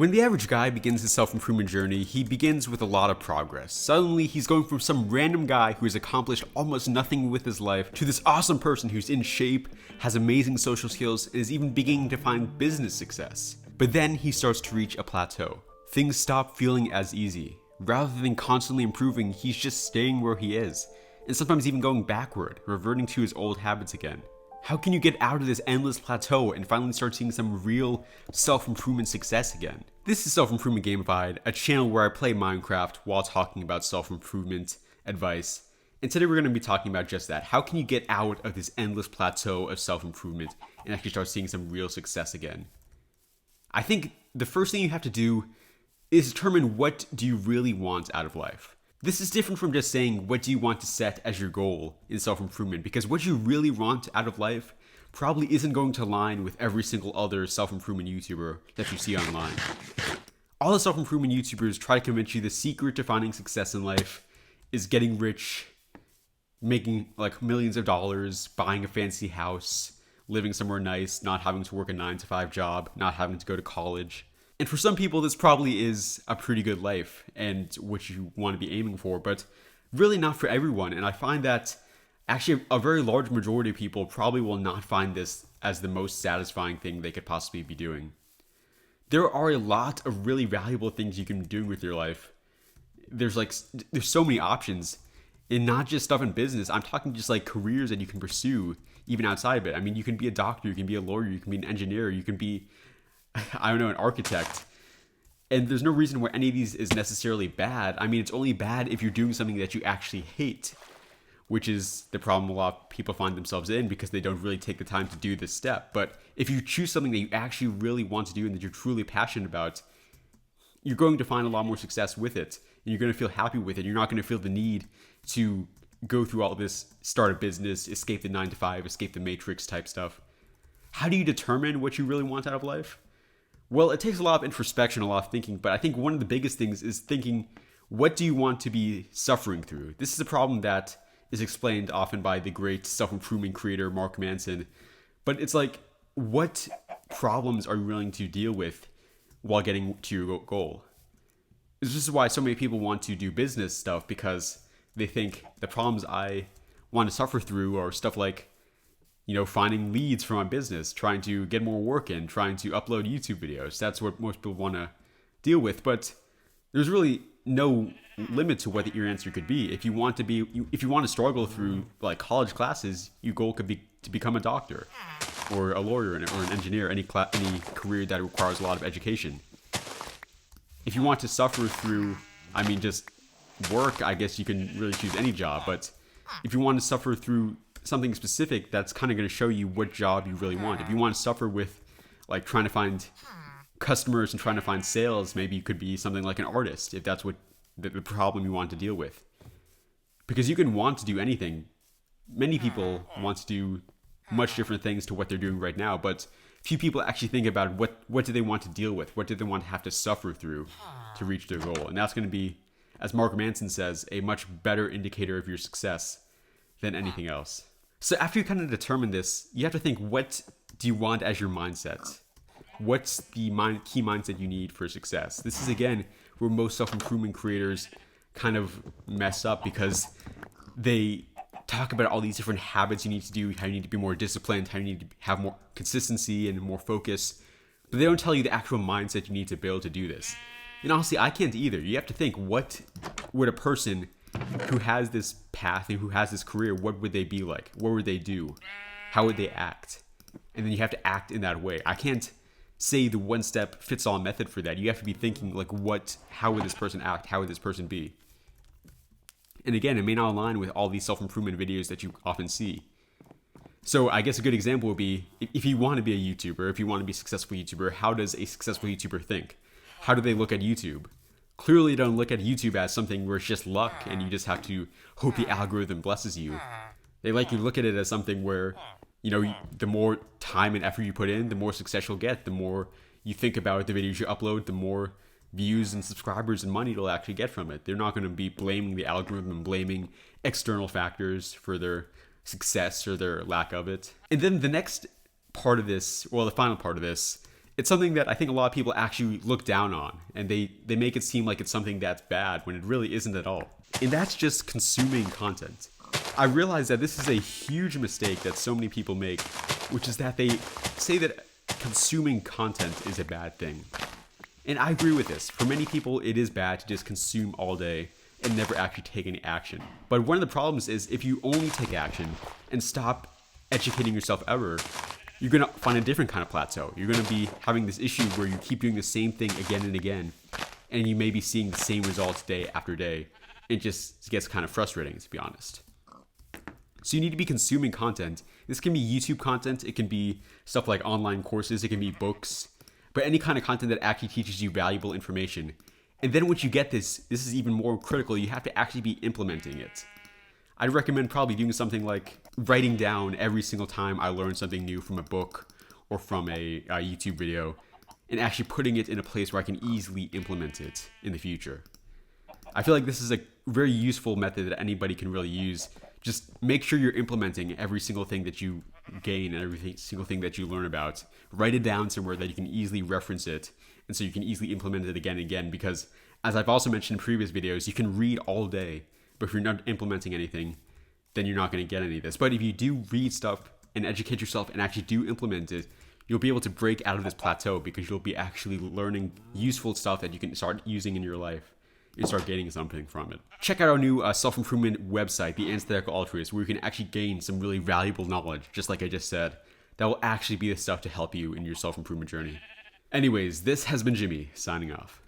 When the average guy begins his self-improvement journey, he begins with a lot of progress. Suddenly, he's going from some random guy who has accomplished almost nothing with his life to this awesome person who's in shape, has amazing social skills, and is even beginning to find business success. But then he starts to reach a plateau. Things stop feeling as easy. Rather than constantly improving, he's just staying where he is, and sometimes even going backward, reverting to his old habits again. How can you get out of this endless plateau and finally start seeing some real self-improvement success again? This is Self-Improvement Gamified, a channel where I play Minecraft while talking about self-improvement advice. And today we're going to be talking about just that. How can you get out of this endless plateau of self-improvement and actually start seeing some real success again? I think the first thing you have to do is determine, what do you really want out of life? This is different from just saying, what do you want to set as your goal in self-improvement? Because what you really want out of life probably isn't going to align with every single other self-improvement YouTuber that you see online. All the self-improvement YouTubers try to convince you the secret to finding success in life is getting rich, making like millions of dollars, buying a fancy house, living somewhere nice, not having to work a 9-to-5 job, not having to go to college. And for some people, this probably is a pretty good life and what you want to be aiming for, but really not for everyone. And I find that actually a very large majority of people probably will not find this as the most satisfying thing they could possibly be doing. There are a lot of really valuable things you can be doing with your life. There's so many options, and not just stuff in business. I'm talking just like careers that you can pursue even outside of it. I mean, you can be a doctor, you can be a lawyer, you can be an engineer, you can be, I don't know, an architect. And there's no reason why any of these is necessarily bad. I mean, it's only bad if you're doing something that you actually hate, which is the problem a lot of people find themselves in because they don't really take the time to do this step. But if you choose something that you actually really want to do and that you're truly passionate about, you're going to find a lot more success with it. And you're going to feel happy with it. You're not going to feel the need to go through all this, start a business, escape the 9-to-5, escape the matrix type stuff. How do you determine what you really want out of life? Well, it takes a lot of introspection, a lot of thinking, but I think one of the biggest things is thinking, what do you want to be suffering through? This is a problem that is explained often by the great self-improvement creator Mark Manson, but it's like, what problems are you willing to deal with while getting to your goal? This is why so many people want to do business stuff, because they think the problems I want to suffer through are stuff like, finding leads for my business, trying to get more work in, trying to upload YouTube videos. That's what most people want to deal with. But there's really no limit to what your answer could be. If you want to struggle through like college classes, your goal could be to become a doctor or a lawyer or an engineer, any career that requires a lot of education. If you want to suffer through, just work, I guess you can really choose any job. But if you want to suffer through something specific, that's kind of going to show you what job you really want. If you want to suffer with like trying to find customers and trying to find sales, maybe you could be something like an artist, if that's what the problem you want to deal with. Because you can want to do anything. Many people want to do much different things to what they're doing right now, but few people actually think about what do they want to deal with? What do they want to have to suffer through to reach their goal? And that's going to be, as Mark Manson says, a much better indicator of your success than anything else. So after you kind of determine this, you have to think, what do you want as your mindset? What's the key mindset you need for success? This is, again, where most self-improvement creators kind of mess up, because they talk about all these different habits you need to do, how you need to be more disciplined, how you need to have more consistency and more focus. But they don't tell you the actual mindset you need to build to do this. And honestly, I can't either. You have to think, what would a person who has this path and who has this career, what would they be like? What would they do? How would they act? And then you have to act in that way. I can't say the one step fits all method for that. You have to be thinking like, how would this person act? How would this person be? And again, it may not align with all these self-improvement videos that you often see. So I guess a good example would be, if you want to be a YouTuber, if you want to be a successful YouTuber, how does a successful YouTuber think? How do they look at YouTube? Clearly don't look at YouTube as something where it's just luck and you just have to hope the algorithm blesses you. They like you look at it as something where, the more time and effort you put in, the more success you'll get. The more you think about the videos you upload, the more views and subscribers and money you'll actually get from it. They're not going to be blaming the algorithm and blaming external factors for their success or their lack of it. And then the next part of this, the final part of this, It's something that I think a lot of people actually look down on, and they make it seem like it's something that's bad when it really isn't at all. And that's just consuming content. I realize that this is a huge mistake that so many people make, which is that they say that consuming content is a bad thing. And I agree with this. For many people, it is bad to just consume all day and never actually take any action. But one of the problems is if you only take action and stop educating yourself ever, you're gonna find a different kind of plateau. You're gonna be having this issue where you keep doing the same thing again and again, and you may be seeing the same results day after day. It just gets kind of frustrating, to be honest. So you need to be consuming content. This can be YouTube content, it can be stuff like online courses, it can be books, but any kind of content that actually teaches you valuable information. And then once you get this is even more critical, you have to actually be implementing it. I'd recommend probably doing something like writing down every single time I learn something new from a book or from a YouTube video, and actually putting it in a place where I can easily implement it in the future. I feel like this is a very useful method that anybody can really use. Just make sure you're implementing every single thing that you gain and every single thing that you learn about. Write it down somewhere that you can easily reference it, and so you can easily implement it again and again, because as I've also mentioned in previous videos, you can read all day, but if you're not implementing anything, then you're not going to get any of this. But if you do read stuff and educate yourself and actually do implement it, you'll be able to break out of this plateau, because you'll be actually learning useful stuff that you can start using in your life and start gaining something from it. Check out our new self-improvement website, The Anesthetical Altruist, where you can actually gain some really valuable knowledge, just like I just said, that will actually be the stuff to help you in your self-improvement journey. Anyways, this has been Jimmy, signing off.